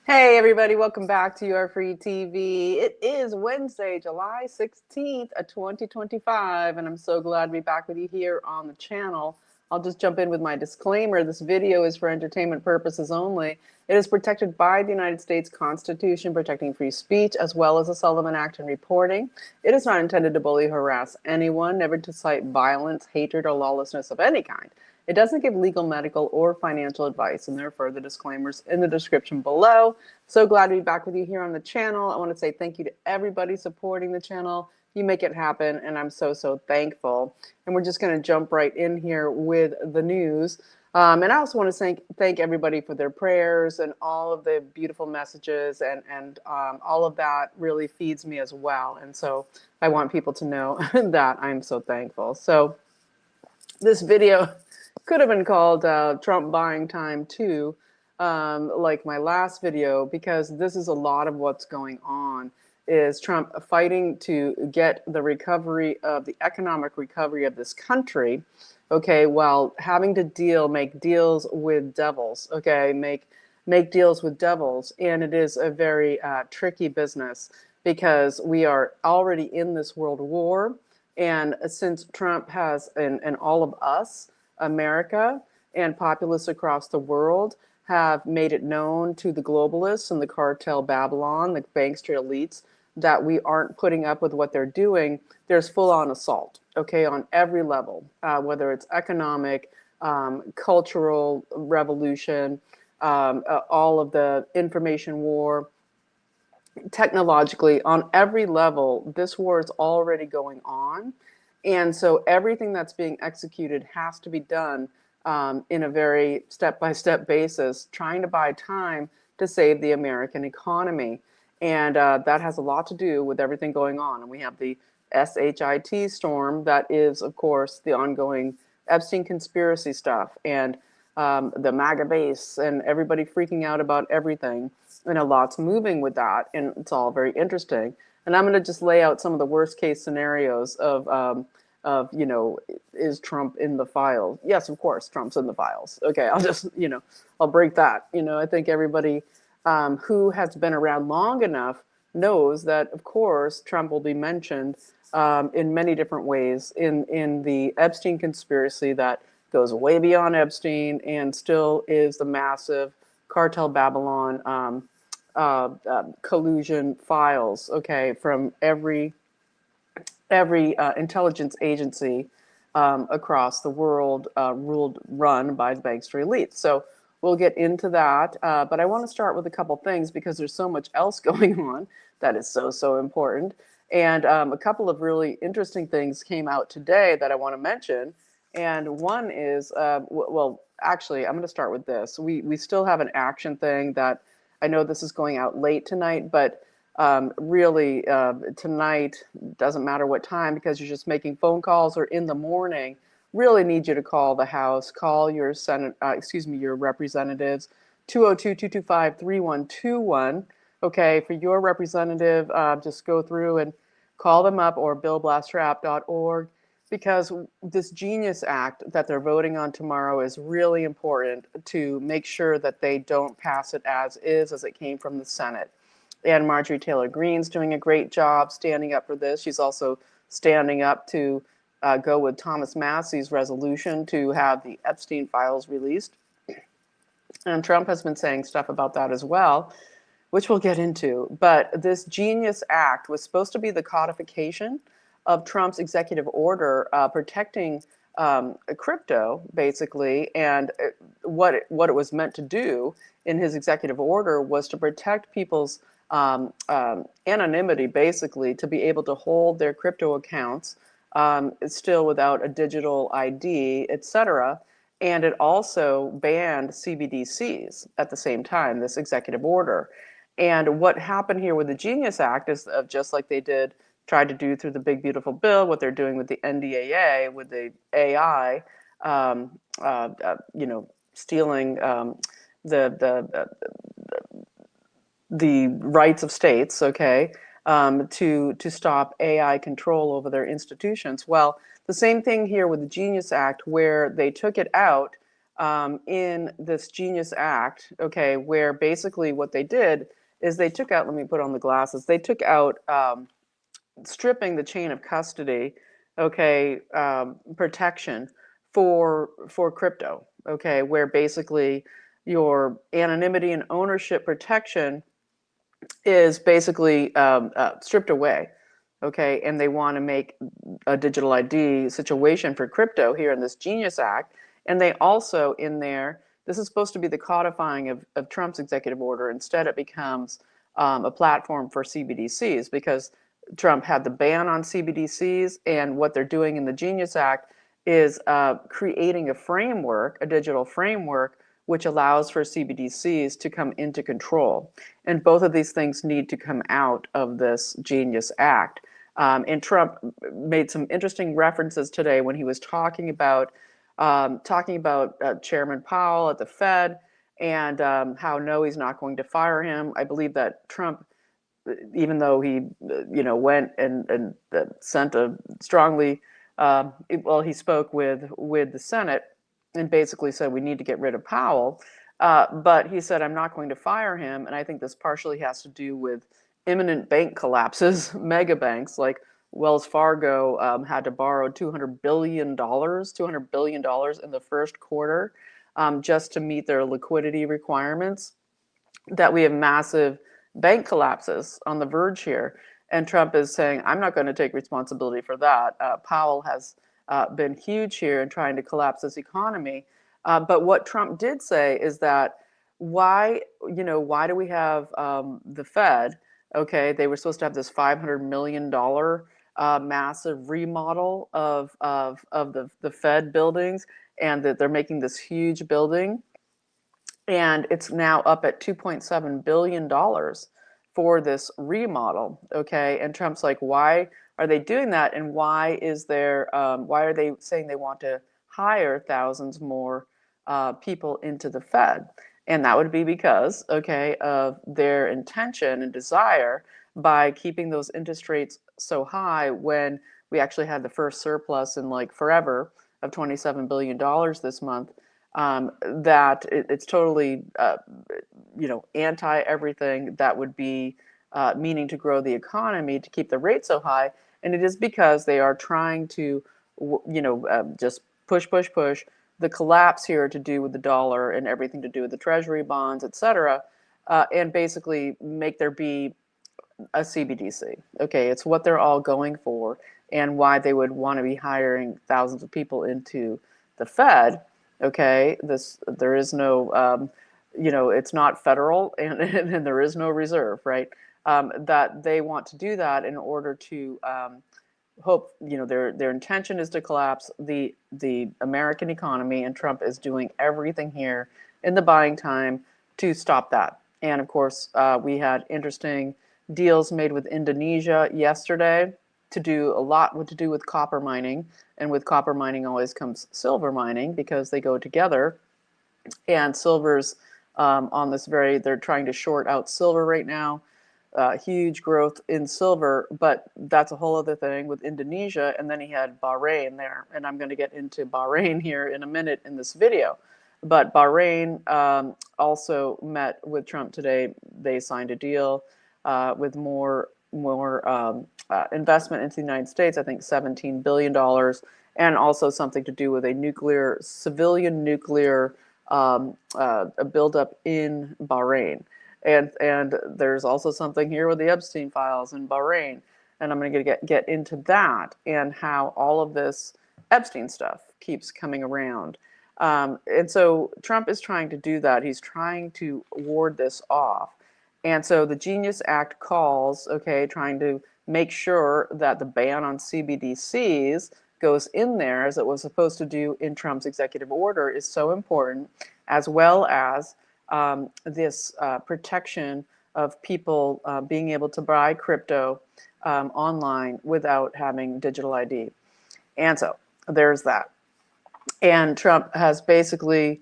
Hey everybody, welcome back to Your Free TV. It is Wednesday, July 16th, 2025, and I'm so glad to be back with you here on the channel. I'll just jump in with my disclaimer. This video is for entertainment purposes only. It is protected by the United States Constitution, protecting free speech, as well as the Sullivan Act and reporting. It is not intended to bully, harass anyone, never to cite violence, hatred, or lawlessness of any kind. It doesn't give legal, medical, or financial advice, and there are further disclaimers in the description below. So glad to be back with you here on the channel. I want to say thank you to everybody supporting the channel. You make it happen, and I'm so thankful. And we're just going to jump right in here with the news. And I also want to thank everybody for their prayers and all of the beautiful messages, and all of that really feeds me as well. And so I want people to know that I'm so thankful. So this video could have been called Trump buying time too, like my last video, because this is a lot of what's going on. Is Trump fighting to get the recovery of the economic recovery of this country, okay, while having to make deals with devils, okay, make deals with devils. And it is a very tricky business because we are already in this world war. And since Trump has, and all of us, America, and populists across the world have made it known to the globalists and the cartel Babylon, the bankster elites, that we aren't putting up with what they're doing, there's full-on assault, okay, on every level, whether it's economic, cultural revolution, all of the information war, technologically, on every level, this war is already going on. And so everything that's being executed has to be done in a very step-by-step basis, trying to buy time to save the American economy. And that has a lot to do with everything going on. And we have the SHIT storm that is, of course, the ongoing Epstein conspiracy stuff, and the MAGA base, and everybody freaking out about everything. And a lot's moving with that, and it's all very interesting. And I'm going to just lay out some of the worst case scenarios of, you know, is Trump in the files? Yes, of course, Trump's in the files. Okay, I'll just, you know, I'll break that. You know, I think everybody who has been around long enough knows that, of course, Trump will be mentioned in many different ways in the Epstein conspiracy that goes way beyond Epstein and still is the massive cartel Babylon collusion files, okay, from every intelligence agency across the world, run by the bankster elite. So we'll get into that, but I want to start with a couple things because there's so much else going on that is so important. And a couple of really interesting things came out today that I want to mention. And one is, well, actually, I'm going to start with this. We still have an action thing that I know this is going out late tonight, but really tonight, doesn't matter what time, because you're just making phone calls, or in the morning, really need you to call the House, call your your representatives, 202-225-3121. Okay, for your representative, just go through and call them up, or billblasterap.org, because this Genius Act that they're voting on tomorrow is really important to make sure that they don't pass it as is, as it came from the Senate. And Marjorie Taylor Greene's doing a great job standing up for this. She's also standing up to go with Thomas Massey's resolution to have the Epstein files released. And Trump has been saying stuff about that as well, which we'll get into. But this Genius Act was supposed to be the codification of Trump's executive order protecting crypto, basically. And what it was meant to do in his executive order was to protect people's anonymity, basically, to be able to hold their crypto accounts still without a digital ID, etc. And it also banned CBDCs at the same time, this executive order. And what happened here with the Genius Act is, just like they tried to do through the Big Beautiful Bill, what they're doing with the NDAA, with the AI, you know, stealing the rights of states, okay, to stop AI control over their institutions. Well, the same thing here with the Genius Act, where they took it out in this Genius Act, okay, where basically what they did is they took out, let me put on the glasses, they took out stripping the chain of custody, okay, protection for crypto, okay, where basically your anonymity and ownership protection is basically stripped away, okay, and they want to make a digital ID situation for crypto here in this Genius Act, and they also in there, this is supposed to be the codifying of Trump's executive order. Instead, it becomes a platform for CBDCs because Trump had the ban on CBDCs, and what they're doing in the Genius Act is creating a framework, a digital framework, which allows for CBDCs to come into control. And both of these things need to come out of this Genius Act. And Trump made some interesting references today when he was talking about Chairman Powell at the Fed and how no, he's not going to fire him. I believe that Trump, even though he, went and sent a strongly, he spoke with the Senate and basically said we need to get rid of Powell. But he said, I'm not going to fire him. And I think this partially has to do with imminent bank collapses, mega banks like Wells Fargo had to borrow $200 billion in the first quarter just to meet their liquidity requirements. That we have massive bank collapses on the verge here. And Trump is saying, I'm not going to take responsibility for that. Powell has been huge here in trying to collapse this economy. But what Trump did say is that why do we have the Fed? Okay, they were supposed to have this $500 million massive remodel of the Fed buildings, and that they're making this huge building. And it's now up at $2.7 billion for this remodel, okay? And Trump's like, why are they doing that? And why are they saying they want to hire thousands more people into the Fed? And that would be because, okay, of their intention and desire by keeping those interest rates so high when we actually had the first surplus in like forever of $27 billion this month. That it's totally, anti everything that would be meaning to grow the economy to keep the rate so high. And it is because they are trying to, just push the collapse here to do with the dollar and everything to do with the treasury bonds, et cetera, and basically make there be a CBDC. Okay, it's what they're all going for and why they would want to be hiring thousands of people into the Fed. Okay, there is no, it's not federal and there is no reserve, right? That they want to do that in order to hope, their intention is to collapse the American economy, and Trump is doing everything here in the buying time to stop that. And of course, we had interesting deals made with Indonesia yesterday to do with copper mining, and with copper mining always comes silver mining because they go together. And silver's on this they're trying to short out silver right now. Huge growth in silver, but that's a whole other thing with Indonesia. And then he had Bahrain there, and I'm going to get into Bahrain here in a minute in this video. But Bahrain also met with Trump today. They signed a deal with more investment into the United States, I think $17 billion, and also something to do with a civilian nuclear buildup in Bahrain. And there's also something here with the Epstein files in Bahrain. And I'm going to get into that and how all of this Epstein stuff keeps coming around. And so Trump is trying to do that. He's trying to ward this off. And so the Genius Act calls, trying to make sure that the ban on CBDCs goes in there as it was supposed to do in Trump's executive order is so important, as well as this protection of people being able to buy crypto online without having digital ID. And so there's that. And Trump has basically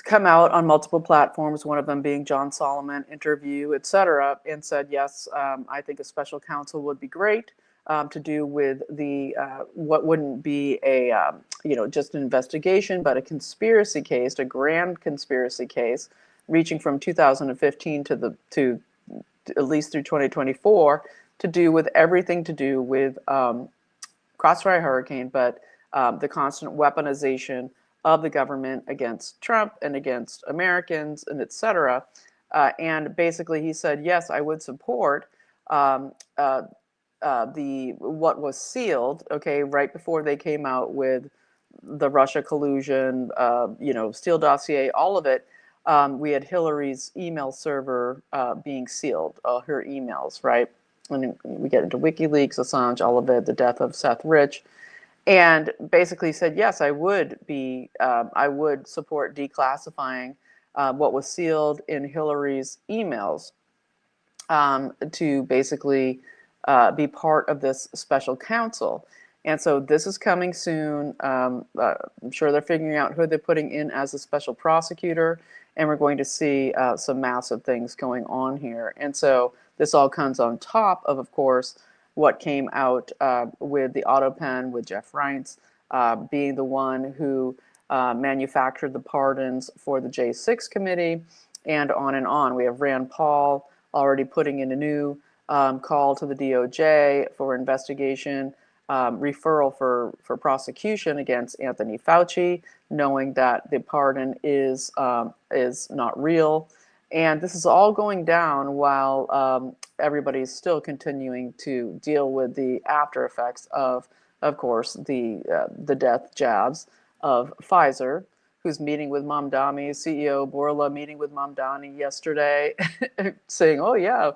come out on multiple platforms, one of them being John Solomon interview, et cetera, and said, yes, I think a special counsel would be great. to do with the what wouldn't be a just an investigation, but a conspiracy case, a grand conspiracy case, reaching from 2015 to at least through 2024, to do with everything to do with Crossfire Hurricane, but the constant weaponization of the government against Trump and against Americans and et cetera. And basically, he said, yes, I would support the what was sealed, okay, right before they came out with the Russia collusion, Steele dossier, all of it. We had Hillary's email server being sealed, her emails, right? And we get into WikiLeaks, Assange, all of it, the death of Seth Rich, and basically said, yes, I would support declassifying what was sealed in Hillary's emails to basically be part of this special counsel. And so this is coming soon. I'm sure they're figuring out who they're putting in as a special prosecutor, and we're going to see some massive things going on here. And so this all comes on top of course, what came out with the auto pen with Jeff Reintz being the one who manufactured the pardons for the J6 committee, and on and on. We have Rand Paul already putting in a new call to the DOJ for investigation, referral for prosecution against Anthony Fauci, knowing that the pardon is not real. And this is all going down while everybody's still continuing to deal with the after effects of course, the death jabs of Pfizer, who's meeting with Mamdani, CEO Bourla meeting with Mamdani yesterday, saying, oh yeah,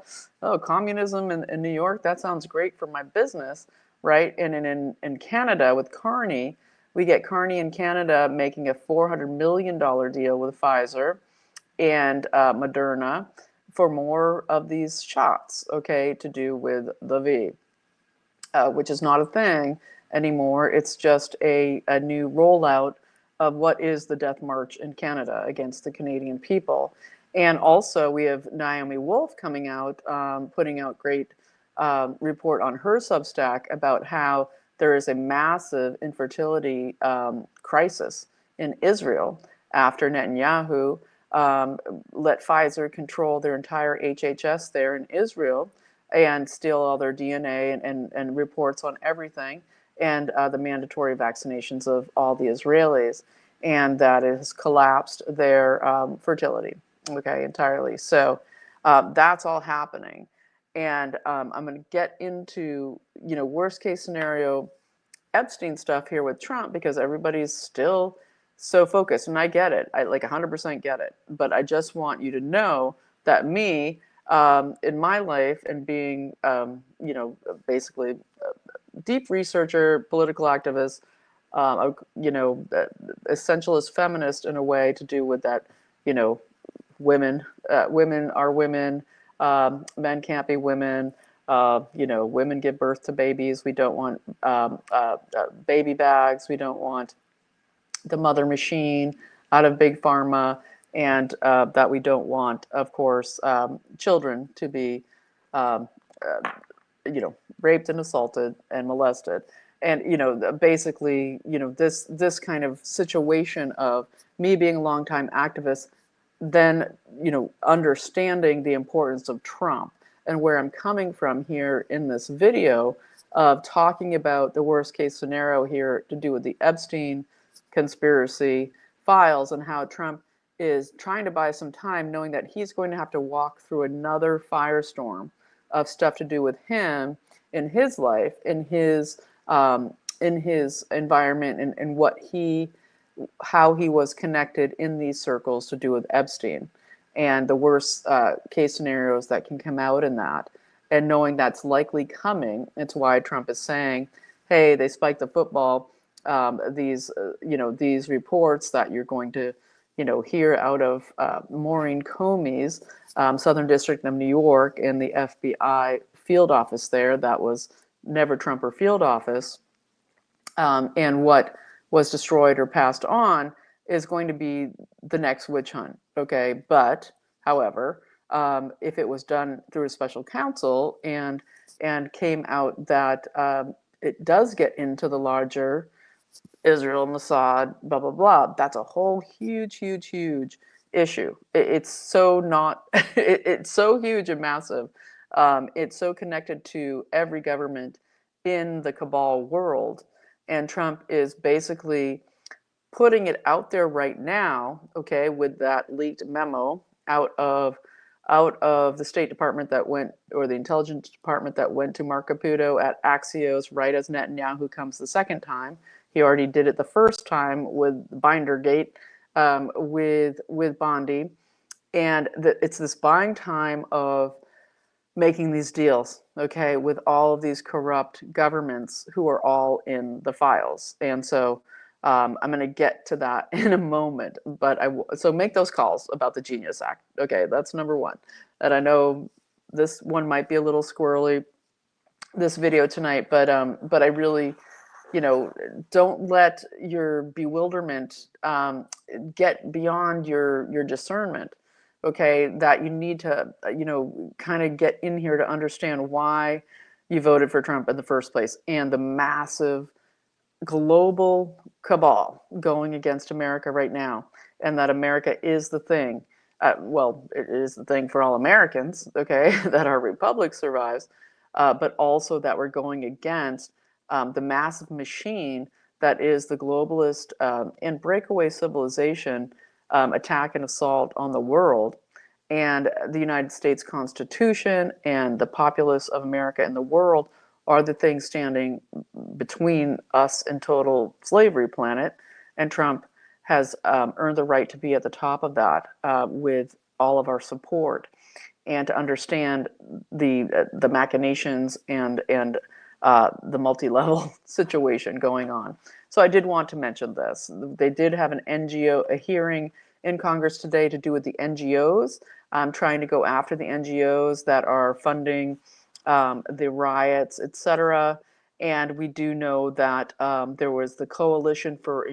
communism in New York, that sounds great for my business, right? And in Canada with Carney, we get Carney in Canada making a $400 million deal with Pfizer and Moderna for more of these shots, okay, to do with the V, which is not a thing anymore. It's just a new rollout of what is the death march in Canada against the Canadian people. And also we have Naomi Wolf coming out, putting out great report on her Substack about how there is a massive infertility crisis in Israel after Netanyahu let Pfizer control their entire HHS there in Israel and steal all their DNA and reports on everything, and the mandatory vaccinations of all the Israelis. And that has collapsed their fertility, okay, entirely. So that's all happening. And I'm going to get into, worst case scenario Epstein stuff here with Trump, because everybody's still so focused, and I get it. I like 100% get it. But I just want you to know that me, in my life, and being, basically a deep researcher, political activist, essentialist feminist in a way to do with that, women are women, men can't be women. Women give birth to babies. We don't want baby bags. We don't want the mother machine out of big pharma, and that we don't want, of course, children to be, raped and assaulted and molested. And basically, this kind of situation of me being a longtime activist, then understanding the importance of Trump and where I'm coming from here in this video of talking about the worst case scenario here to do with the Epstein conspiracy files, and how Trump is trying to buy some time, knowing that he's going to have to walk through another firestorm of stuff to do with him in his life, in his environment, and how he was connected in these circles to do with Epstein, and the worst case scenarios that can come out in that, and knowing that's likely coming. It's why Trump is saying, hey, they spiked the football, these reports that you're going to hear out of Maureen Comey's Southern District of New York and the FBI field office there that was never Trumper field office, and what was destroyed or passed on is going to be the next witch hunt, okay? But, however, if it was done through a special counsel and came out that it does get into the larger Israel, Mossad, blah, blah, blah. That's a whole huge issue. It's so not, it's so huge and massive. It's so connected to every government in the cabal world. And Trump is basically putting it out there right now, okay, with that leaked memo out of the State Department that went, or the Intelligence Department that went to Mark Caputo at Axios right as Netanyahu comes the second time. He already did it the first time with Bindergate, with Bondi, and it's this buying time of making these deals, okay, with all of these corrupt governments who are all in the files. And so I'm going to get to that in a moment, but so make those calls about the Genius Act. Okay, that's number one. And I know this one might be a little squirrely, this video tonight, but I really, don't let your bewilderment get beyond your discernment. Okay, that you need to, kind of get in here to understand why you voted for Trump in the first place and the massive global cabal going against America right now, and that America is the thing. Well, it is the thing for all Americans, okay, that our republic survives, but also that we're going against the massive machine that is the globalist and breakaway civilization attack and assault on the world. And the United States Constitution and the populace of America and the world are the things standing between us and total slavery planet. And Trump has earned the right to be at the top of that with all of our support, and to understand the machinations and the multi-level situation going on. So I did want to mention this. They did have an NGO, a hearing in Congress today to do with the NGOs, trying to go after the NGOs that are funding the riots, etc. And we do know that there was the Coalition for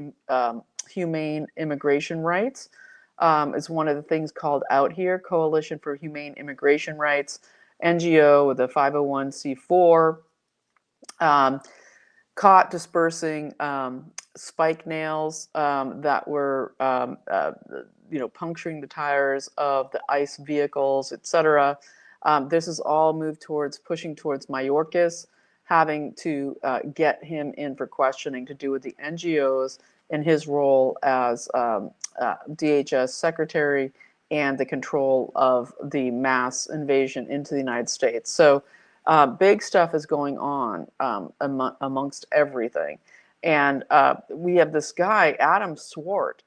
Humane Immigration Rights. Is one of the things called out here, Coalition for Humane Immigration Rights, NGO with a 501c4, caught dispersing spike nails that were, puncturing the tires of the ICE vehicles, etc. This is all moved towards pushing towards Mayorkas having to get him in for questioning to do with the NGOs in his role as DHS secretary and the control of the mass invasion into the United States. So big stuff is going on amongst everything. And we have this guy, Adam Swart,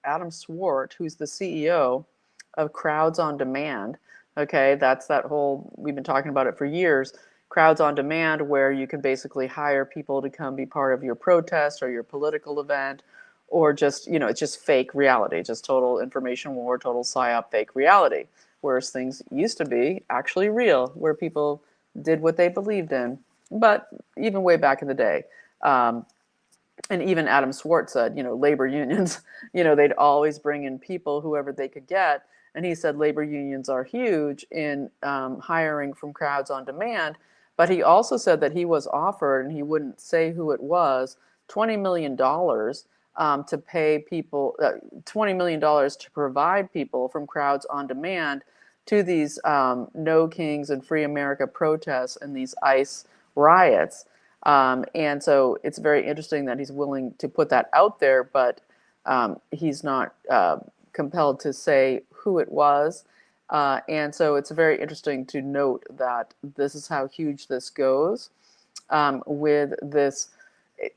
who's the CEO of Crowds on Demand. Okay, that's that whole, we've been talking about it for years, Crowds on Demand, where you can basically hire people to come be part of your protest or your political event, or just, it's just fake reality, just total information war, total psyop, fake reality. Whereas things used to be actually real, where people did what they believed in. But even way back in the day, and even Adam Swart said, labor unions, they'd always bring in people, whoever they could get. And he said labor unions are huge in hiring from Crowds on Demand. But he also said that he was offered, and he wouldn't say who it was, $20 million to pay people, $20 million to provide people from Crowds on Demand to these No Kings and Free America protests and these ICE riots. And so it's very interesting that he's willing to put that out there, but he's not compelled to say who it was. And so it's very interesting to note that this is how huge this goes with this.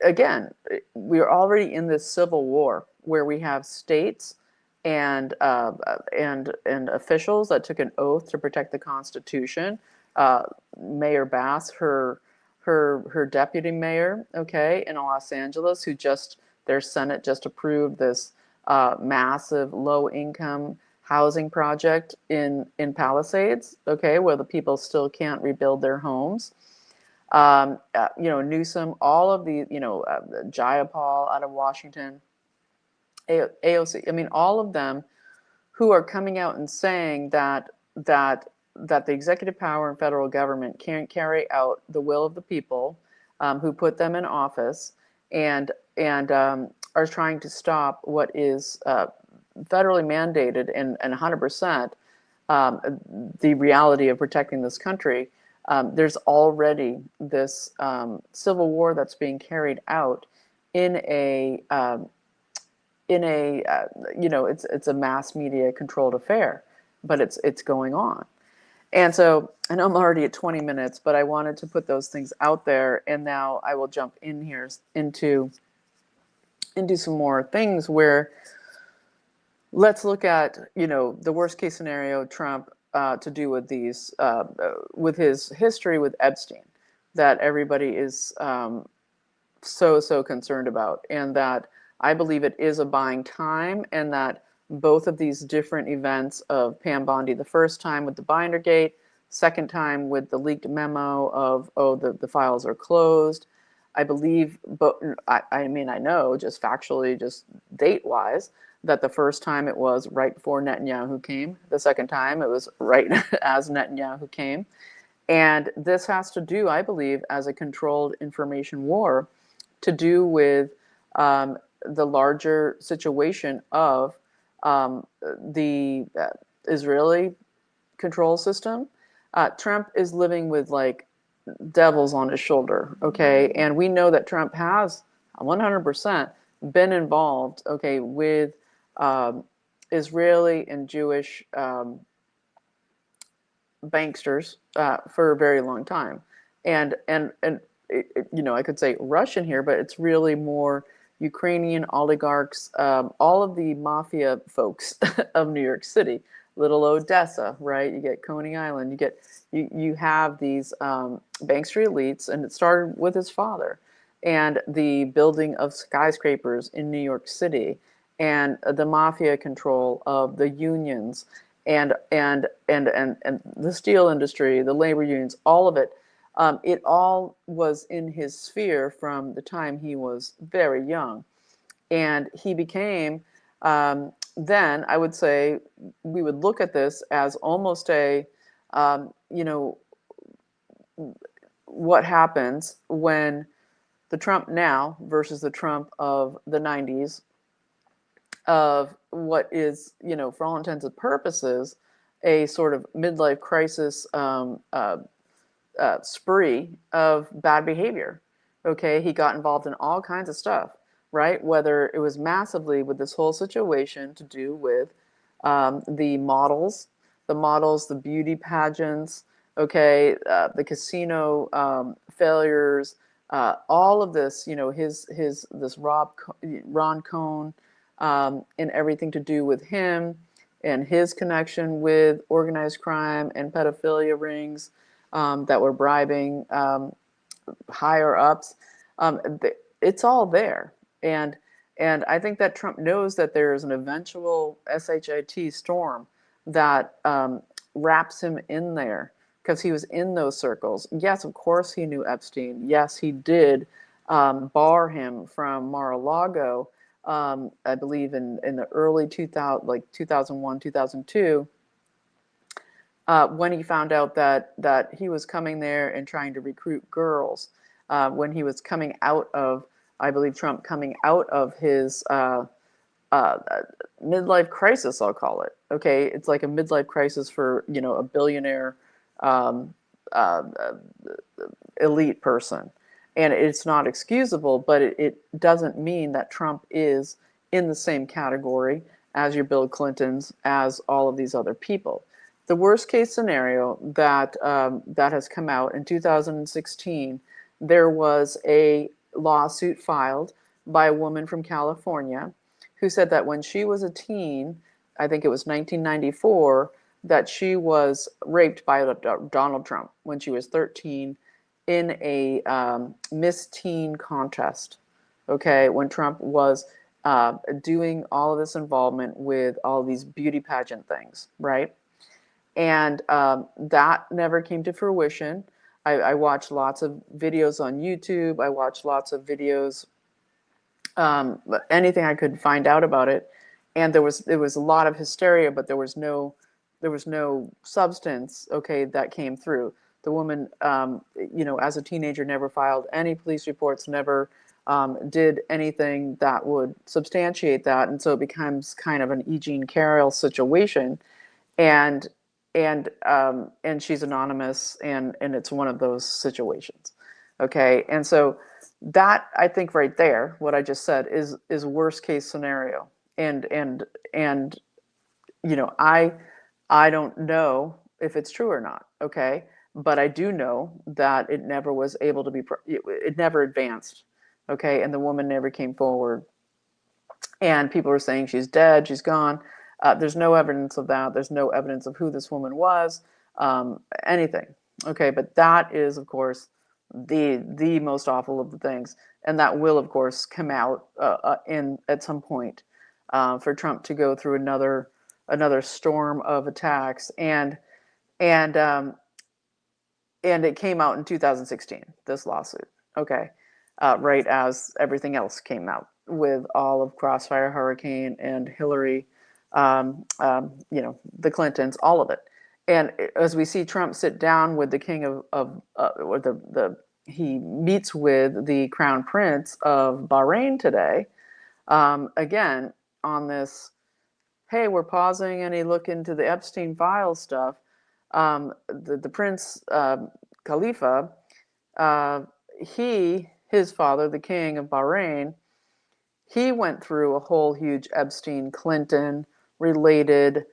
Again, we're already in this civil war where we have states and officials that took an oath to protect the Constitution. Mayor Bass, her deputy mayor, okay, in Los Angeles, who their Senate just approved this massive low-income housing project in Palisades, okay, where the people still can't rebuild their homes. Newsom, all of the, Jayapal out of Washington, AOC, all of them who are coming out and saying that that the executive power and federal government can't carry out the will of the people who put them in office, and are trying to stop what is federally mandated and 100% the reality of protecting this country. There's already this civil war that's being carried out in a it's a mass media controlled affair, but it's going on. And so I know I'm already at 20 minutes, but I wanted to put those things out there, and now I will jump in here into some more things where let's look at, the worst case scenario, Trump, to do with these, with his history with Epstein, that everybody is so concerned about, and that I believe it is a buying time, and that both of these different events of Pam Bondi, the first time with the Bindergate, second time with the leaked memo of, the files are closed. I believe, but I mean, I know just factually, just date-wise, that the first time it was right before Netanyahu came. The second time it was right as Netanyahu came. And this has to do, I believe, as a controlled information war, to do with the larger situation of the Israeli control system. Trump is living with like devils on his shoulder, okay? And we know that Trump has 100% been involved, okay, with Israeli and Jewish banksters for a very long time. And I could say Russian here, but it's really more Ukrainian oligarchs, all of the mafia folks of New York City, little Odessa, right? You get Coney Island, you have these bankster elites, and it started with his father, and the building of skyscrapers in New York City, and the mafia control of the unions, and the steel industry, the labor unions, all of it. It all was in his sphere from the time he was very young. And he became, then I would say, we would look at this as almost a, what happens when the Trump now versus the Trump of the 90s, of what is, for all intents and purposes, a sort of midlife crisis spree of bad behavior. Okay, he got involved in all kinds of stuff, right? Whether it was massively with this whole situation to do with the models, the beauty pageants, okay, the casino failures, all of this, this Ron Cohn, and everything to do with him and his connection with organized crime and pedophilia rings that were bribing higher ups. It's all there. And I think that Trump knows that there is an eventual SHIT storm that wraps him in there, because he was in those circles. Yes, of course he knew Epstein. Yes, he did bar him from Mar-a-Lago, I believe in the early 2000, like 2001, 2002, when he found out that he was coming there and trying to recruit girls, when he was coming out of, I believe Trump coming out of his midlife crisis, I'll call it. Okay, it's like a midlife crisis for a billionaire elite person, and it's not excusable, but it doesn't mean that Trump is in the same category as your Bill Clintons, as all of these other people. The worst case scenario that that has come out in 2016, there was a lawsuit filed by a woman from California who said that when she was a teen, I think it was 1994, that she was raped by Donald Trump when she was 13 in a Miss Teen contest. Okay, when Trump was doing all of this involvement with all these beauty pageant things, right? And that never came to fruition. I watched lots of videos on YouTube. I watched lots of videos, anything I could find out about it. And there was a lot of hysteria, but there was no substance, okay, that came through. The woman, as a teenager, never filed any police reports, never did anything that would substantiate that, and so it becomes kind of an E. Jean Carroll situation, and and she's anonymous, and it's one of those situations, okay, and so that, I think, right there, what I just said is worst case scenario, and I don't know if it's true or not, okay? But I do know that it never was able to be, it never advanced, okay? And the woman never came forward. And people were saying she's dead, she's gone. There's no evidence of that. There's no evidence of who this woman was, anything, okay? But that is, of course, the most awful of the things. And that will, of course, come out at some point for Trump to go through another storm of attacks, and it came out in 2016, this lawsuit, okay, right as everything else came out with all of Crossfire Hurricane and Hillary, the Clintons, all of it. And as we see Trump sit down with the king or he meets with the crown prince of Bahrain today, again, on this, hey, we're pausing any look into the Epstein file stuff. The prince, Khalifa, his father, the king of Bahrain, he went through a whole huge Epstein Clinton related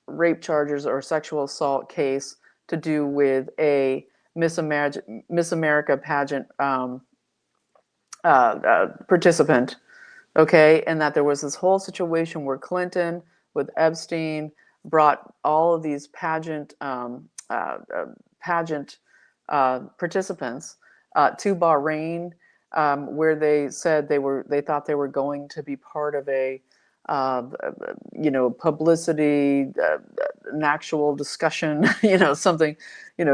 rape charges or sexual assault case to do with a Miss America pageant participant. Okay, and that there was this whole situation where Clinton with Epstein brought all of these pageant participants to Bahrain, where they said they thought they were going to be part of a publicity, an actual discussion, something,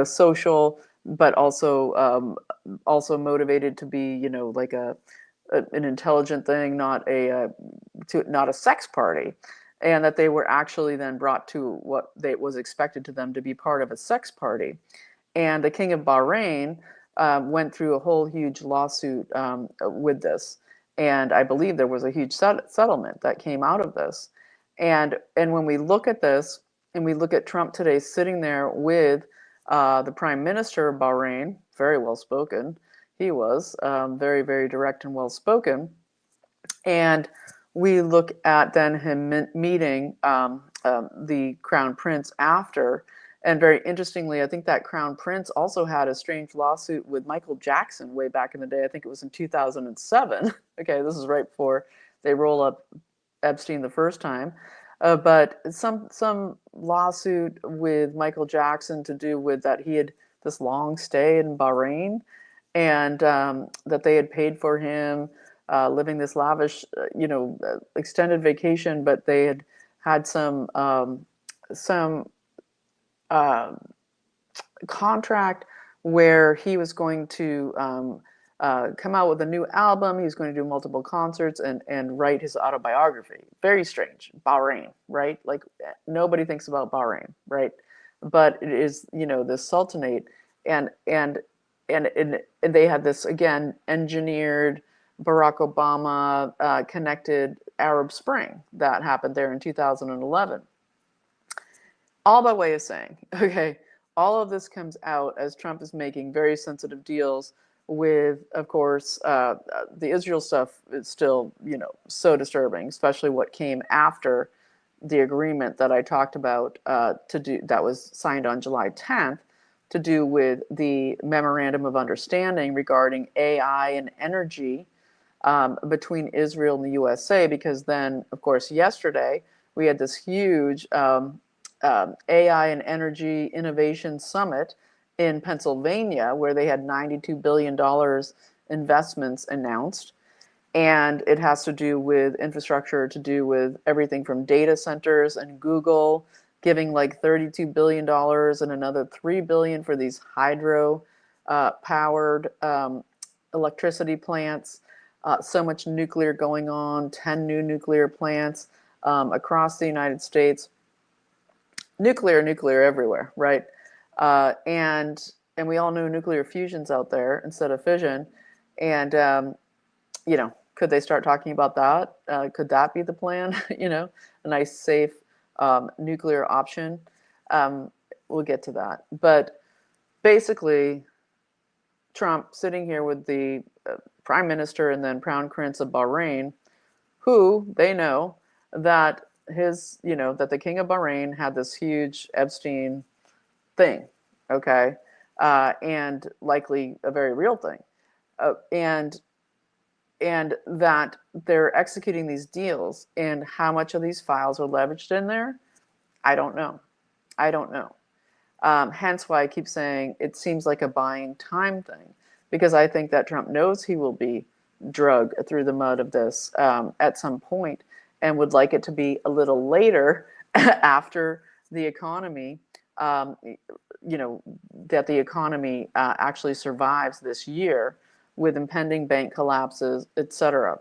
social, but also motivated to be, like an intelligent thing, not a sex party, and that they were actually then brought to what was expected to them to be part of a sex party. And the king of Bahrain went through a whole huge lawsuit with this, and I believe there was a huge settlement that came out of this. And when we look at this, and we look at Trump today sitting there with the prime minister of Bahrain, very well spoken, he was very, very direct and well spoken, and we look at then him meeting the crown prince after. And very interestingly, I think that crown prince also had a strange lawsuit with Michael Jackson way back in the day. I think it was in 2007. Okay, this is right before they roll up Epstein the first time. But some lawsuit with Michael Jackson to do with that he had this long stay in Bahrain, and that they had paid for him living this lavish, extended vacation, but they had some contract where he was going to come out with a new album. He was going to do multiple concerts and write his autobiography. Very strange. Bahrain, right? Like, nobody thinks about Bahrain, right? But it is, this sultanate, and they had this, again, engineered Barack Obama connected Arab Spring that happened there in 2011. All by way of saying, okay, all of this comes out as Trump is making very sensitive deals with, of course, the Israel stuff is still, so disturbing, especially what came after the agreement that I talked about that was signed on July 10th, to do with the memorandum of understanding regarding AI and energy between Israel and the USA, because then, of course, yesterday we had this huge AI and Energy Innovation Summit in Pennsylvania, where they had $92 billion investments announced. And it has to do with infrastructure, to do with everything from data centers, and Google giving like $32 billion and another $3 billion for these hydro powered electricity plants. So much nuclear going on, 10 new nuclear plants across the United States. nuclear everywhere, right? And we all know nuclear fusion's out there instead of fission, and could they start talking about that? Could that be the plan? A nice, safe nuclear option. Um, we'll get to that, but basically, Trump sitting here with the prime minister and then crown prince of Bahrain, who they know that that the king of Bahrain had this huge Epstein thing, okay, and likely a very real thing, and that they're executing these deals, and how much of these files are leveraged in there, I don't know. I don't know. Hence why I keep saying it seems like a buying time thing, because I think that Trump knows he will be drugged through the mud of this at some point, and would like it to be a little later after the economy, um, that the economy actually survives this year with impending bank collapses, etc.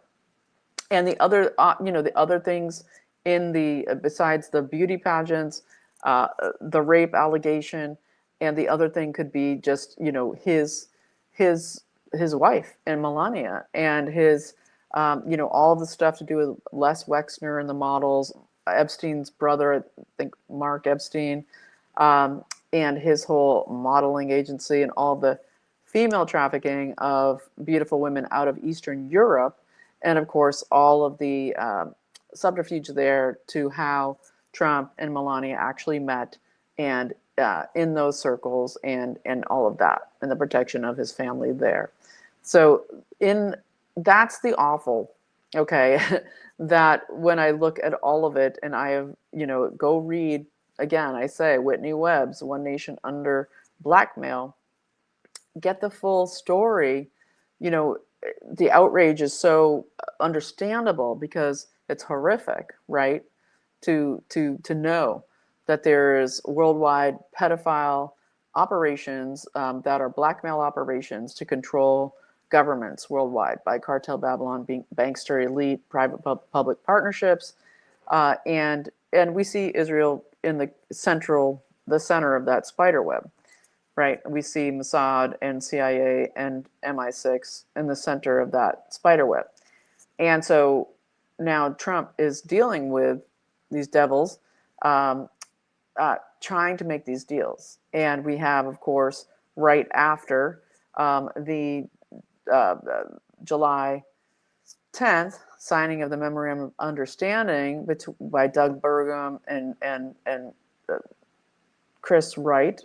And the other things in the besides the beauty pageants, the rape allegation, and the other thing could be just his his wife and Melania, and his all the stuff to do with Les Wexner and the models, Epstein's brother, I think Mark Epstein, um, and his whole modeling agency, and all the female trafficking of beautiful women out of Eastern Europe, and of course all of the subterfuge there to how Trump and Melania actually met, and in those circles, and all of that, and the protection of his family there. So in that's the awful, okay, that when I look at all of it, and I have, go read again, I say Whitney Webb's One Nation Under Blackmail, get the full story. You know, the outrage is so understandable because it's horrific, right? To know that there's worldwide pedophile operations that are blackmail operations to control governments worldwide by cartel Babylon, bankster elite, private public partnerships, and we see Israel in the center of that spider web, right? We see Mossad and CIA and MI6 in the center of that spider web. And so now Trump is dealing with these devils, um, trying to make these deals. And we have, of course, right after the July 10th signing of the Memorandum of Understanding by Doug Burgum and Chris Wright,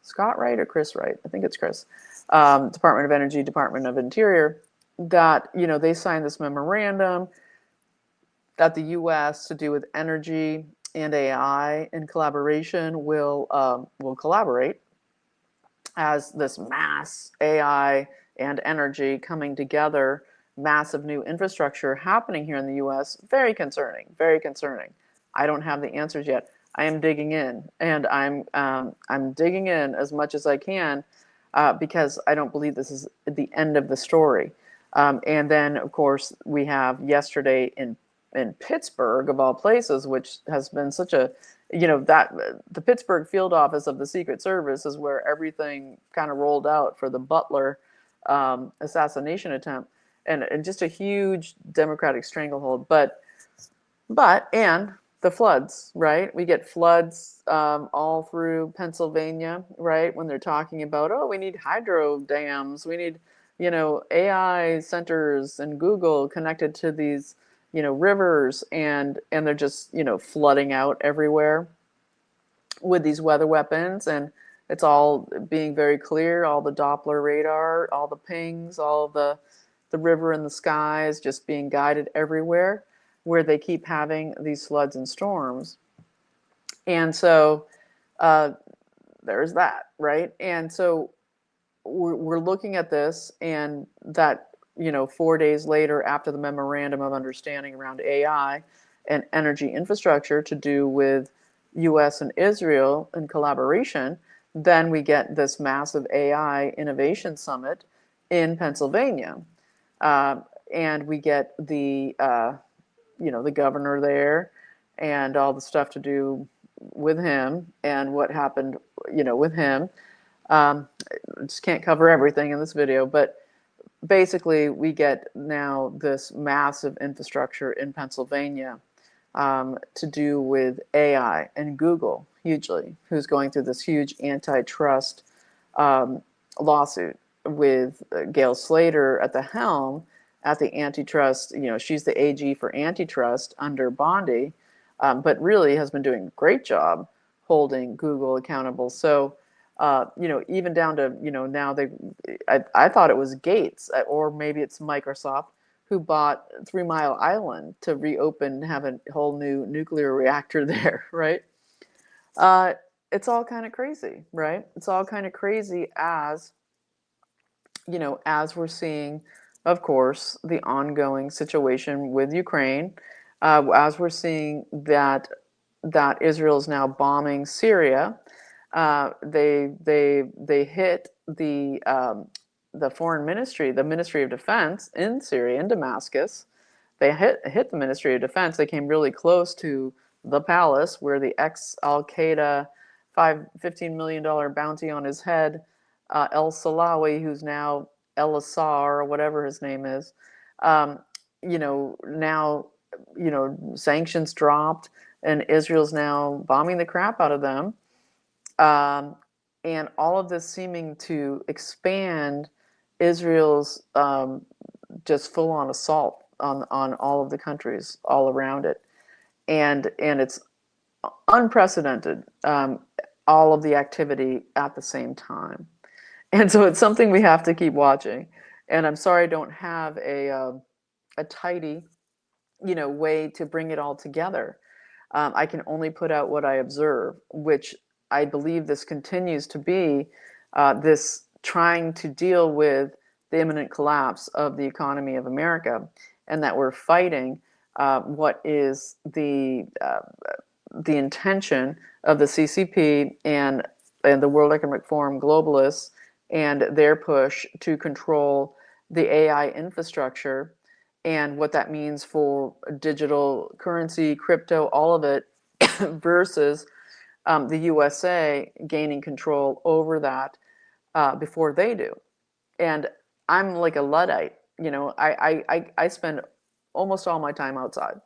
Scott Wright or Chris Wright? I think it's Chris. Department of Energy, Department of Interior, that they signed this memorandum that the U.S. to do with energy and AI in collaboration will collaborate as this mass AI and energy coming together, massive new infrastructure happening here in the U.S. Very concerning, very concerning. I don't have the answers yet. I am digging in, and I'm digging in as much as I can because I don't believe this is the end of the story. And then, of course, we have yesterday in Pittsburgh, of all places, which has been such a, that the Pittsburgh field office of the Secret Service is where everything kind of rolled out for the Butler assassination attempt, and just a huge Democratic stranglehold. And the floods, right? We get floods all through Pennsylvania, right? When they're talking about, oh, we need hydro dams, we need, AI centers and Google connected to these, rivers, and they're just, flooding out everywhere with these weather weapons, and it's all being very clear, all the Doppler radar, all the pings, all the river and the skies just being guided everywhere, where they keep having these floods and storms. And so there's that, right? And so we're looking at this, and that, 4 days later, after the Memorandum of Understanding around AI and energy infrastructure to do with US and Israel in collaboration, then we get this massive AI innovation summit in Pennsylvania. And we get the, the governor there, and all the stuff to do with him and what happened, with him. I just can't cover everything in this video, but basically we get now this massive infrastructure in Pennsylvania to do with AI and Google, hugely, who's going through this huge antitrust lawsuit with Gail Slater at the helm at the antitrust. She's the AG for antitrust under Bondi, but really has been doing a great job holding Google accountable. So, even down to, now I thought it was Gates, or maybe it's Microsoft, who bought 3 Mile Island to reopen, have a whole new nuclear reactor there, right? It's all kind of crazy, right? It's all kind of crazy as we're seeing, of course, the ongoing situation with Ukraine, as we're seeing that Israel is now bombing Syria. They hit the foreign ministry, the Ministry of Defense in Syria, in Damascus. They hit the Ministry of Defense. They came really close to the palace where the ex-Al Qaeda $15 million bounty on his head, El Salawi, who's now El Assar or whatever his name is, now, sanctions dropped, and Israel's now bombing the crap out of them. And all of this seeming to expand Israel's just full-on assault on all of the countries all around it. And it's unprecedented, all of the activity at the same time. And so it's something we have to keep watching. And I'm sorry I don't have a tidy, way to bring it all together. I can only put out what I observe, which I believe this continues to be this trying to deal with the imminent collapse of the economy of America, and that we're fighting what is the intention of the CCP and the World Economic Forum globalists and their push to control the AI infrastructure and what that means for digital currency, crypto, all of it, versus the USA gaining control over that before they do. And I'm like a Luddite, I spend almost all my time outside.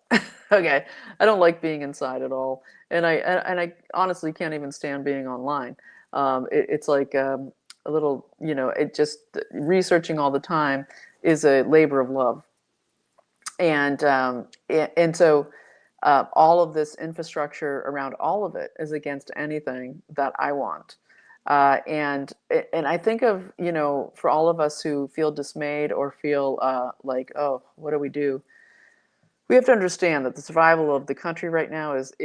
Okay, I don't like being inside at all, and I honestly can't even stand being online. It's like a little, it just researching all the time is a labor of love, and so all of this infrastructure around all of it is against anything that I want. And I think of, for all of us who feel dismayed or feel like, oh, what do we do? We have to understand that the survival of the country right now is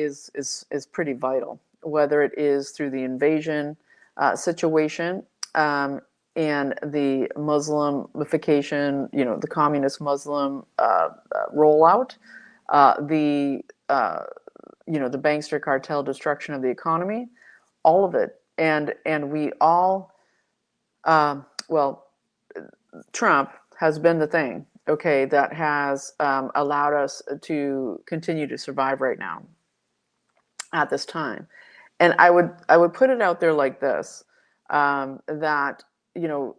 pretty vital, whether it is through the invasion situation and the Muslimification, the communist Muslim rollout, the bankster cartel destruction of the economy, all of it. And we all, well, Trump has been the thing, okay, that has allowed us to continue to survive right now at this time. And I would put it out there like this, that, you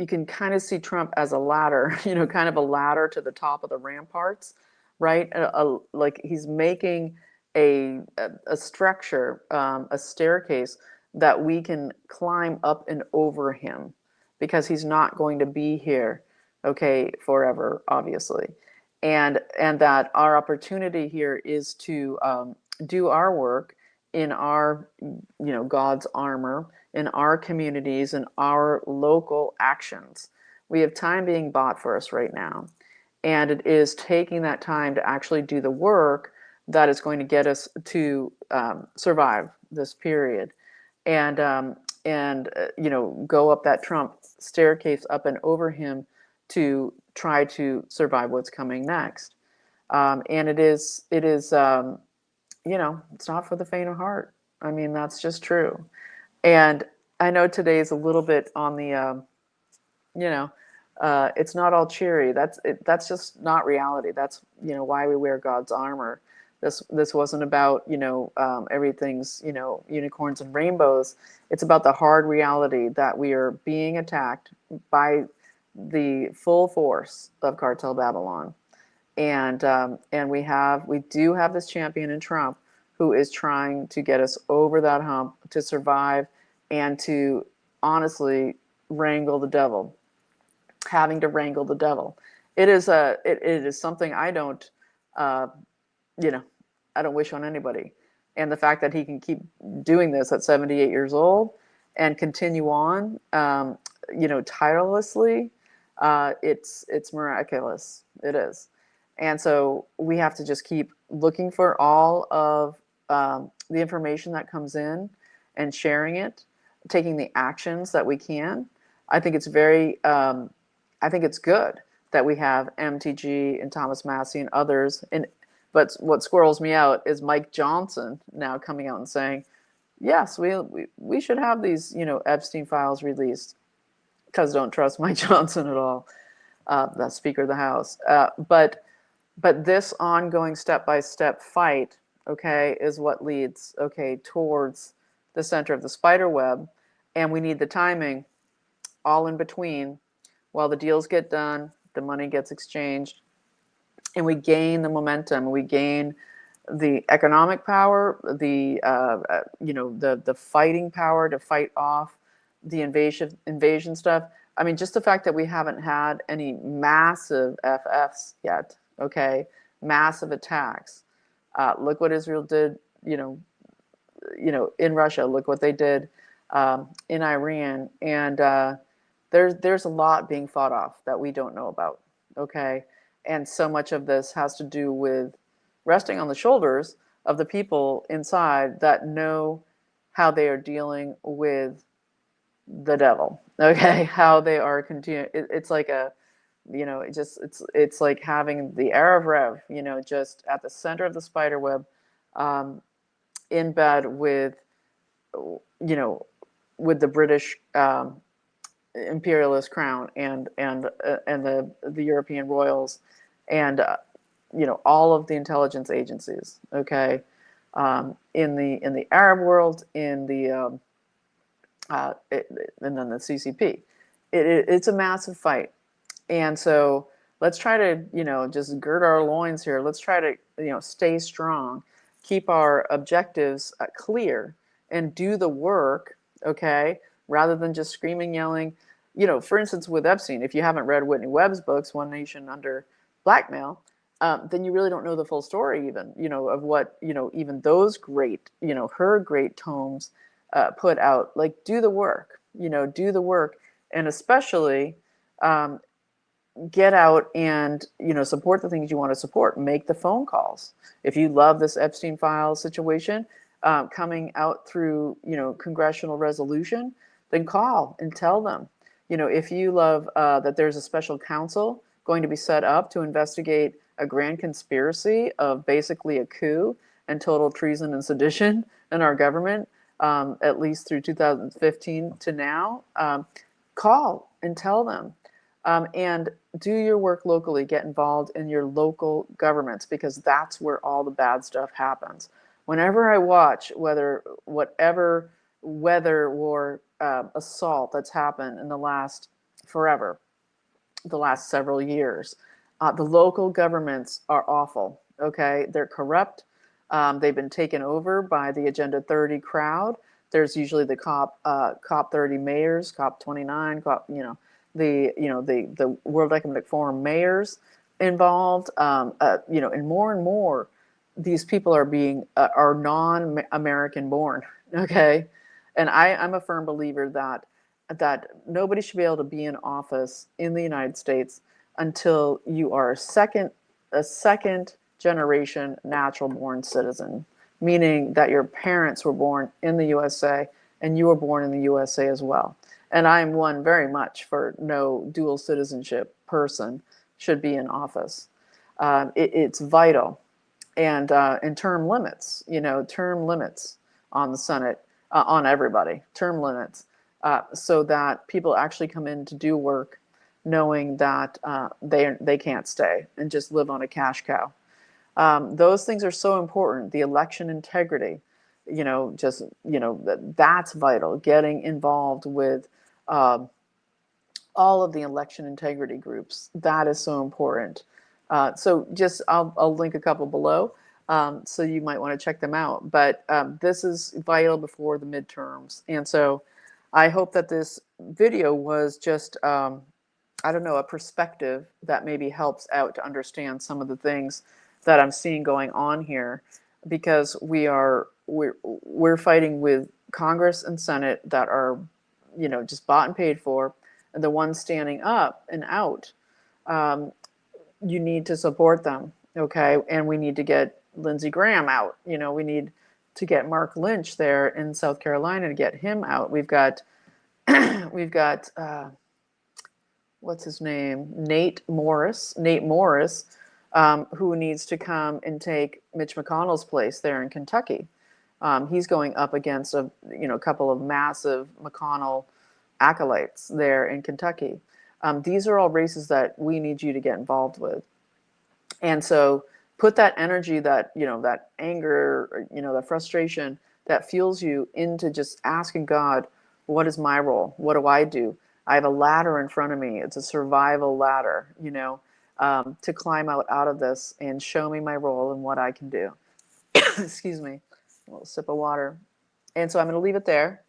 can kind of see Trump as a ladder, kind of a ladder to the top of the ramparts, right? Like he's making a structure, a staircase that we can climb up and over him, because he's not going to be here, okay, forever, obviously. And that our opportunity here is to do our work in our, God's armor, in our communities, in our local actions. We have time being bought for us right now. And it is taking that time to actually do the work that is going to get us to survive this period. And go up that Trump staircase up and over him to try to survive what's coming next. And it is it's not for the faint of heart. I mean, that's just true. And I know today is a little bit on the, it's not all cheery. That's just not reality. That's, why we wear God's armor. This wasn't about, everything's, unicorns and rainbows. It's about the hard reality that we are being attacked by the full force of cartel Babylon. And we do have this champion in Trump who is trying to get us over that hump to survive and to honestly wrangle the devil, having to wrangle the devil. It is something I don't, uh, you know, I don't wish on anybody. And the fact that he can keep doing this at 78 years old and continue on, tirelessly, it's miraculous. It is. And so we have to just keep looking for all of the information that comes in and sharing it, taking the actions that we can. I think it's I think it's good that we have MTG and Thomas Massey and others. But what squirrels me out is Mike Johnson now coming out and saying, yes, we should have these, Epstein files released, because don't trust Mike Johnson at all, the Speaker of the House. But this ongoing step-by-step fight, okay, is what leads, okay, towards the center of the spider web. And we need the timing all in between while the deals get done, the money gets exchanged, and we gain the momentum, we gain the economic power, the fighting power to fight off the invasion stuff. I mean, just the fact that we haven't had any massive FFs yet, okay, massive attacks. Look what Israel did, in Russia. Look what they did in Iran, and there's a lot being fought off that we don't know about, okay. And so much of this has to do with resting on the shoulders of the people inside that know how they are dealing with the devil, okay, how they are continuing. It's like it's like having the Erev Rev, just at the center of the spider web, in bed with, with the British imperialist crown and the European royals and all of the intelligence agencies, okay, in the Arab world, and then the CCP. It's a massive fight, and so let's try to just gird our loins here. Let's try to stay strong, keep our objectives clear, and do the work, okay, rather than just screaming, yelling. For instance, with Epstein, if you haven't read Whitney Webb's books, One Nation Under Blackmail, then you really don't know the full story even, of what, even those great, her great tomes put out. Like, do the work, do the work, and especially get out and, support the things you want to support. Make the phone calls. If you love this Epstein files situation coming out through, congressional resolution, then call and tell them. If you love that there's a special counsel going to be set up to investigate a grand conspiracy of basically a coup and total treason and sedition in our government, at least through 2015 to now, call and tell them. And do your work locally. Get involved in your local governments, because that's where all the bad stuff happens. Whenever I watch whatever weather war assault that's happened in the last several years, the local governments are awful, okay? They're corrupt. They've been taken over by the Agenda 30 crowd. There's usually the Cop 30 mayors, Cop 29, the World Economic Forum mayors involved, and more these people are non-American born, okay? And I'm a firm believer that nobody should be able to be in office in the United States until you are a second generation natural born citizen, meaning that your parents were born in the USA and you were born in the USA as well. And I am one very much for no dual citizenship person should be in office. It's vital. And term limits, term limits on the Senate, on everybody, term limits, so that people actually come in to do work knowing that they can't stay and just live on a cash cow. Those things are so important. The election integrity, that's vital. Getting involved with all of the election integrity groups, that is so important. So just I'll link a couple below, so you might want to check them out. But this is vital before the midterms, and so I hope that this video was just I don't know, a perspective that maybe helps out to understand some of the things that I'm seeing going on here, because we're fighting with Congress and Senate that are, just bought and paid for, and the ones standing up and out. You need to support them, okay? And we need to get Lindsey Graham out. We need to get Mark Lynch there in South Carolina to get him out. We've got what's his name? Nate Morris, who needs to come and take Mitch McConnell's place there in Kentucky. He's going up against a couple of massive McConnell acolytes there in Kentucky. These are all races that we need you to get involved with. And so put that energy, that anger, that frustration that fuels you into just asking God, what is my role? What do I do? I have a ladder in front of me. It's a survival ladder, to climb out of this and show me my role and what I can do. Excuse me, a little sip of water. And so I'm going to leave it there.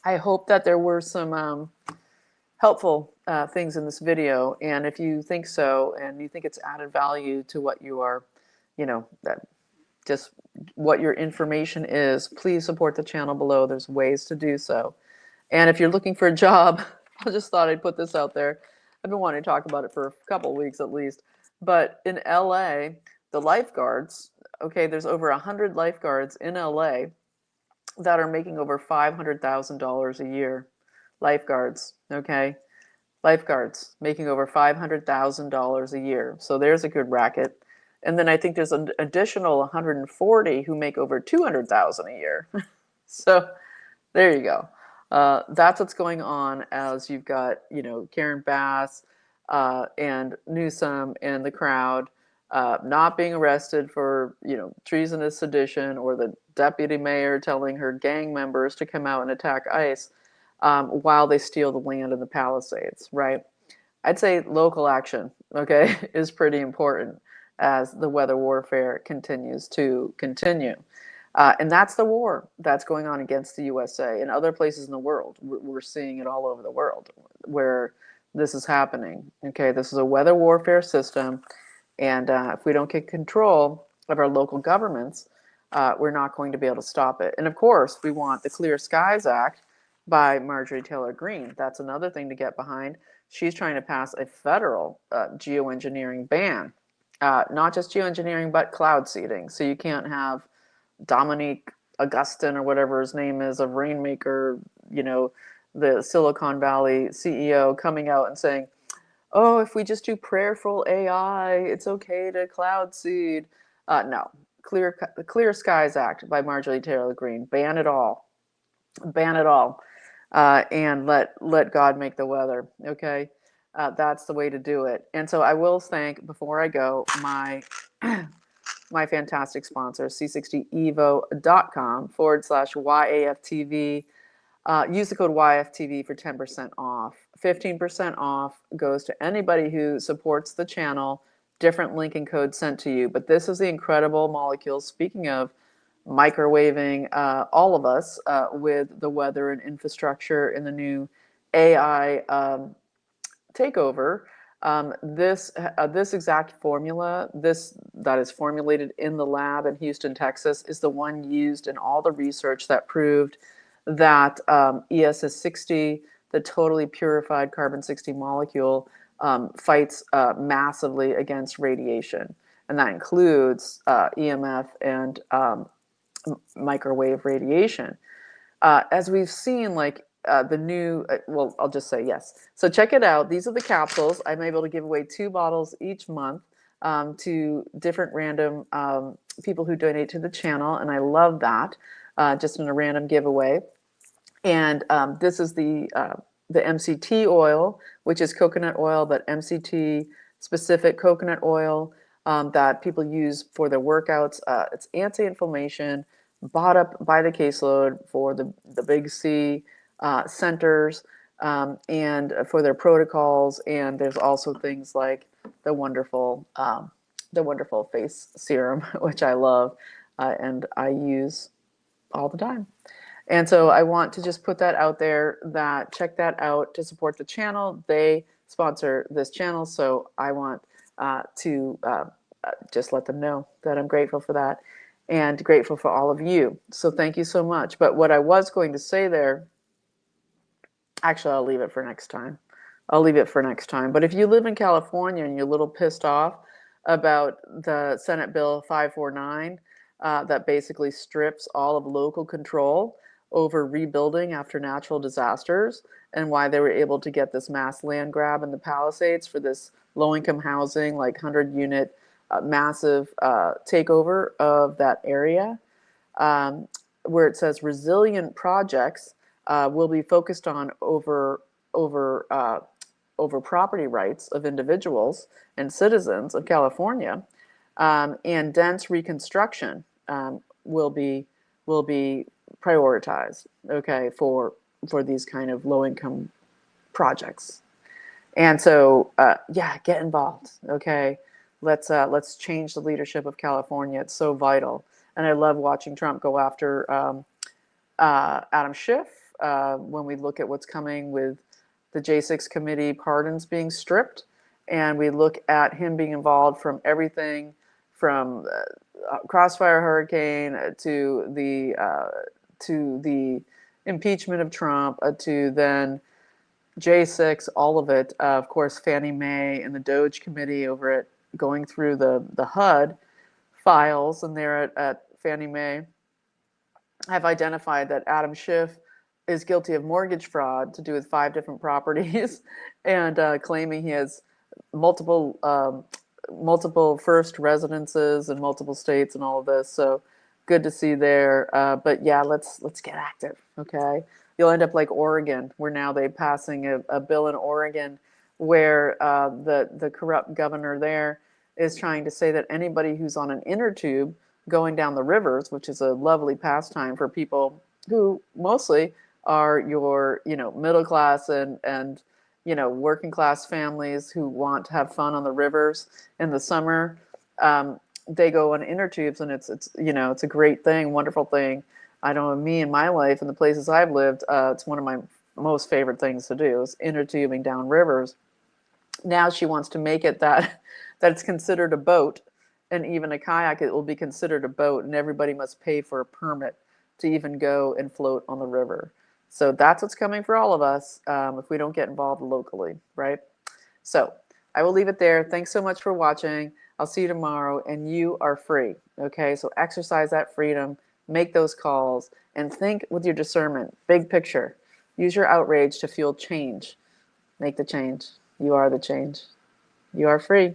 I hope that there were some helpful things in this video. And if you think so, and you think it's added value to what you are, that just what your information is, please support the channel below. There's ways to do so. And if you're looking for a job, I just thought I'd put this out there. I've been wanting to talk about it for a couple of weeks at least. But in LA, the lifeguards, okay, there's over 100 lifeguards in LA that are making over $500,000 a year. Lifeguards, okay? Lifeguards making over $500,000 a year. So there's a good racket. And then I think there's an additional 140 who make over $200,000 a year. So there you go. That's what's going on, as you've got, Karen Bass and Newsom and the crowd not being arrested for, treasonous sedition, or the deputy mayor telling her gang members to come out and attack ICE while they steal the land in the Palisades, right? I'd say local action, okay, is pretty important as the weather warfare continues to continue. And that's the war that's going on against the USA and other places in the world. We're seeing it all over the world where this is happening. Okay, this is a weather warfare system. And if we don't get control of our local governments, we're not going to be able to stop it. And of course, we want the Clear Skies Act by Marjorie Taylor Greene. That's another thing to get behind. She's trying to pass a federal geoengineering ban. Not just geoengineering, but cloud seeding. So you can't have Dominique Augustin, or whatever his name is, of Rainmaker, the Silicon Valley CEO, coming out and saying, oh, if we just do prayerful AI, it's okay to cloud seed. No. The Clear Skies Act by Marjorie Taylor Greene. Ban it all. Ban it all. And let God make the weather. Okay? That's the way to do it. And so I will thank, before I go, my fantastic sponsor, c60evo.com/YAFTV. Use the code YFTV for 10% off. 15% off goes to anybody who supports the channel. Different link and code sent to you. But this is the incredible molecule. Speaking of microwaving all of us with the weather and infrastructure in the new AI takeover. This exact formula, that is formulated in the lab in Houston, Texas, is the one used in all the research that proved that ESS60, the totally purified carbon-60 molecule, fights massively against radiation. And that includes EMF and microwave radiation. As we've seen, the new, well, I'll just say yes. So check it out. These are the capsules. I'm able to give away 2 bottles each month to different random people who donate to the channel. And I love that, just in a random giveaway. And this is the MCT oil, which is coconut oil, but MCT specific coconut oil that people use for their workouts. It's anti-inflammation, bought up by the caseload for the big C centers and for their protocols. And there's also things like the wonderful face serum, which I love and I use all the time. And so I want to just put that out there, that check that out to support the channel. They sponsor this channel, so I want to just let them know that I'm grateful for that and grateful for all of you. So thank you so much. But what I was going to say there, actually, I'll leave it for next time. I'll leave it for next time. But if you live in California and you're a little pissed off about the Senate Bill 549 that basically strips all of local control over rebuilding after natural disasters, and why they were able to get this mass land grab in the Palisades for this low-income housing, like 100-unit massive takeover of that area, where it says resilient projects will be focused on over property rights of individuals and citizens of California, and dense reconstruction will be prioritized, okay, for these kind of low-income projects. And so, yeah, get involved, okay? Let's change the leadership of California. It's so vital. And I love watching Trump go after Adam Schiff when we look at what's coming with the J6 committee pardons being stripped, and we look at him being involved from everything from Crossfire Hurricane to the impeachment of Trump to then J6, all of it. Of course, Fannie Mae and the Doge committee over it going through the HUD files, and they're at Fannie Mae have identified that Adam Schiff is guilty of mortgage fraud to do with 5 different properties and claiming he has multiple first residences in multiple states and all of this. So good to see there. But yeah, let's get active, okay? You'll end up like Oregon, where now they're passing a bill in Oregon where the corrupt governor there is trying to say that anybody who's on an inner tube going down the rivers, which is a lovely pastime for people who mostly are your, middle class and working class families who want to have fun on the rivers in the summer. They go on inner tubes, and it's a great thing, wonderful thing. I know me in my life and the places I've lived, it's one of my most favorite things to do is inner tubing down rivers. Now she wants to make it that it's considered a boat, and even a kayak, it will be considered a boat, and everybody must pay for a permit to even go and float on the river. So that's what's coming for all of us if we don't get involved locally, right? So I will leave it there. Thanks so much for watching. I'll see you tomorrow, and you are free, okay? So exercise that freedom, make those calls, and think with your discernment, big picture. Use your outrage to fuel change. Make the change. You are the change. You are free.